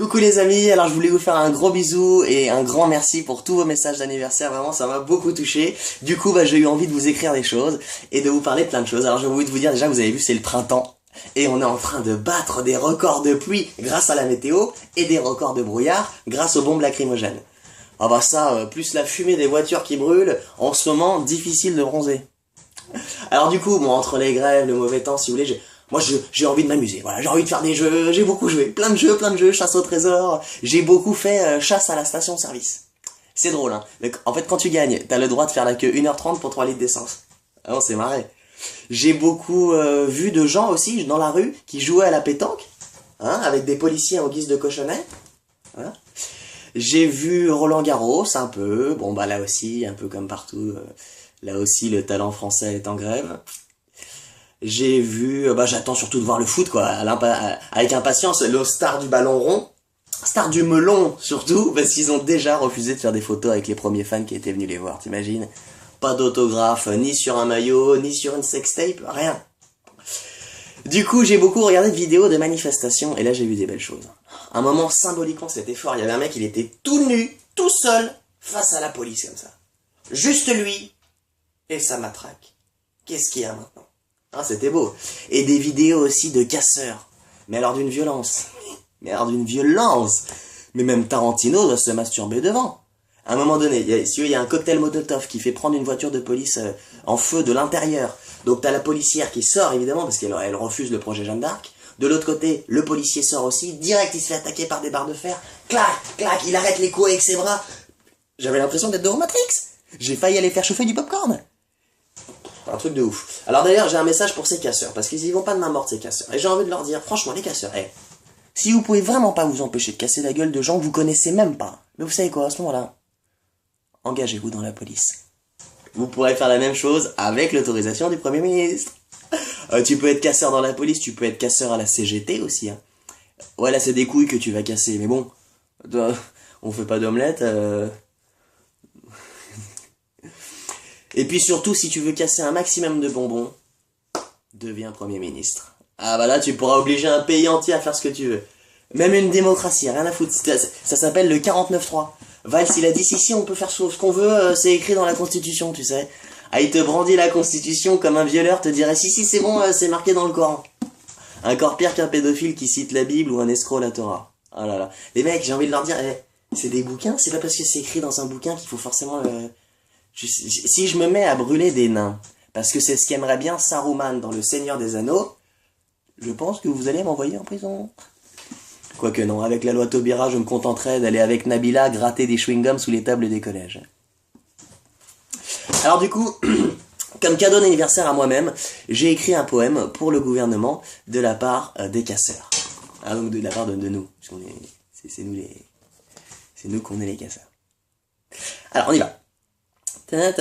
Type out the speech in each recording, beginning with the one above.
Coucou les amis, alors je voulais vous faire un gros bisou et un grand merci pour tous vos messages d'anniversaire, vraiment ça m'a beaucoup touché. Du coup j'ai eu envie de vous écrire des choses et de vous parler de plein de choses. Alors j'ai envie de vous dire déjà, vous avez vu, c'est le printemps et on est en train de battre des records de pluie grâce à la météo et des records de brouillard grâce aux bombes lacrymogènes. Ah bah ça, plus la fumée des voitures qui brûlent, en ce moment difficile de bronzer. Alors du coup, bon, entre les grèves, le mauvais temps, si vous voulez, j'ai envie de m'amuser, voilà, j'ai envie de faire des jeux, j'ai beaucoup joué, plein de jeux, chasse au trésor, j'ai beaucoup fait chasse à la station-service. C'est drôle, hein. En fait, quand tu gagnes, t'as le droit de faire la queue 1h30 pour 3 litres d'essence. Ah, on s'est marré. J'ai beaucoup vu de gens aussi, dans la rue, qui jouaient à la pétanque, hein, avec des policiers en guise de cochonnet. Voilà. J'ai vu Roland Garros, un peu, bon bah là aussi, un peu comme partout, là aussi le talent français est en grève. J'ai vu, j'attends surtout de voir le foot, quoi, avec impatience, le star du ballon rond, star du melon, surtout, parce qu'ils ont déjà refusé de faire des photos avec les premiers fans qui étaient venus les voir, t'imagines? Pas d'autographe, ni sur un maillot, ni sur une sextape, rien. Du coup, j'ai beaucoup regardé de vidéos de manifestations, et là j'ai vu des belles choses. Un moment symboliquement, c'était fort, il y avait un mec, il était tout nu, tout seul, face à la police, comme ça. Juste lui, et sa matraque. Qu'est-ce qu'il y a maintenant? Ah, c'était beau. Et des vidéos aussi de casseurs. Mais alors d'une violence. Mais même Tarantino doit se masturber devant. À un moment donné, il y a un cocktail Molotov qui fait prendre une voiture de police en feu de l'intérieur. Donc t'as la policière qui sort, évidemment, parce qu'elle refuse le projet Jeanne d'Arc. De l'autre côté, le policier sort aussi. Direct, il se fait attaquer par des barres de fer. Clac, clac, il arrête les coups avec ses bras. J'avais l'impression d'être dans Matrix. J'ai failli aller faire chauffer du popcorn. Un truc de ouf. Alors d'ailleurs, j'ai un message pour ces casseurs, parce qu'ils y vont pas de main morte, ces casseurs. Et j'ai envie de leur dire, franchement, les casseurs, si vous pouvez vraiment pas vous empêcher de casser la gueule de gens que vous connaissez même pas, mais vous savez quoi, à ce moment-là, engagez-vous dans la police. Vous pourrez faire la même chose avec l'autorisation du Premier ministre. Tu peux être casseur dans la police, tu peux être casseur à la CGT aussi. Hein. Ouais, là, c'est des couilles que tu vas casser, mais bon, on fait pas d'omelette. Et puis surtout, si tu veux casser un maximum de bonbons, deviens Premier ministre. Ah bah là, tu pourras obliger un pays entier à faire ce que tu veux. Même une démocratie, rien à foutre. Ça s'appelle le 49-3. Valls, il a dit, si, on peut faire ce qu'on veut, c'est écrit dans la Constitution, tu sais. Ah, il te brandit la Constitution comme un violeur te dirait, si, c'est bon, c'est marqué dans le Coran. Encore pire qu'un pédophile qui cite la Bible ou un escroc la Torah. Ah là là. Les mecs, j'ai envie de leur dire, c'est des bouquins, c'est pas parce que c'est écrit dans un bouquin qu'il faut forcément... Si je me mets à brûler des nains, parce que c'est ce qu'aimerait bien Saruman dans Le Seigneur des Anneaux, je pense que vous allez m'envoyer en prison. Quoique non, avec la loi Taubira, je me contenterai d'aller avec Nabila gratter des chewing-gums sous les tables des collèges. Alors du coup, comme cadeau d'anniversaire à moi-même, j'ai écrit un poème pour le gouvernement de la part des casseurs. Ah, donc de la part de nous, parce c'est nous qu'on est les casseurs. Alors on y va. Donnez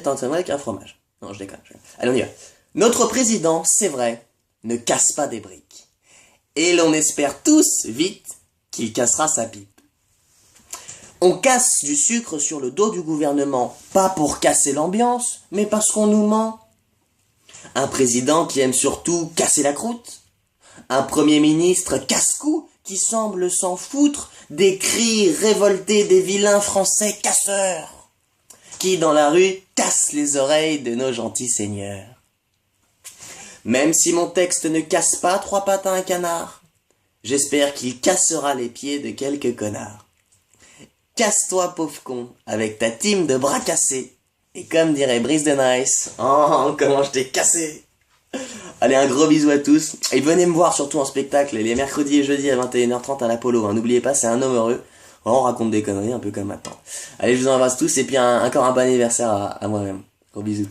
tant de avec un fromage. Non, je déconne. Allez, on y va. Notre président, c'est vrai, ne casse pas des briques. Et l'on espère tous, vite, qu'il cassera sa pipe. On casse du sucre sur le dos du gouvernement, pas pour casser l'ambiance, mais parce qu'on nous ment. Un président qui aime surtout casser la croûte. Un premier ministre casse-cou qui semble s'en foutre des cris révoltés des vilains français casseurs, qui dans la rue cassent les oreilles de nos gentils seigneurs. Même si mon texte ne casse pas 3 pattes à un canard, j'espère qu'il cassera les pieds de quelques connards. Casse-toi pauvre con, avec ta team de bras cassés, et comme dirait Brice de Nice, oh comment je t'ai cassé. Allez, un gros bisou à tous. Et venez me voir surtout en spectacle les mercredis et jeudis à 21h30 à l'Apollo. Hein. N'oubliez pas, c'est un homme heureux. On raconte des conneries un peu comme maintenant. Allez, je vous embrasse tous et puis encore un bon anniversaire à moi-même. Gros bisous.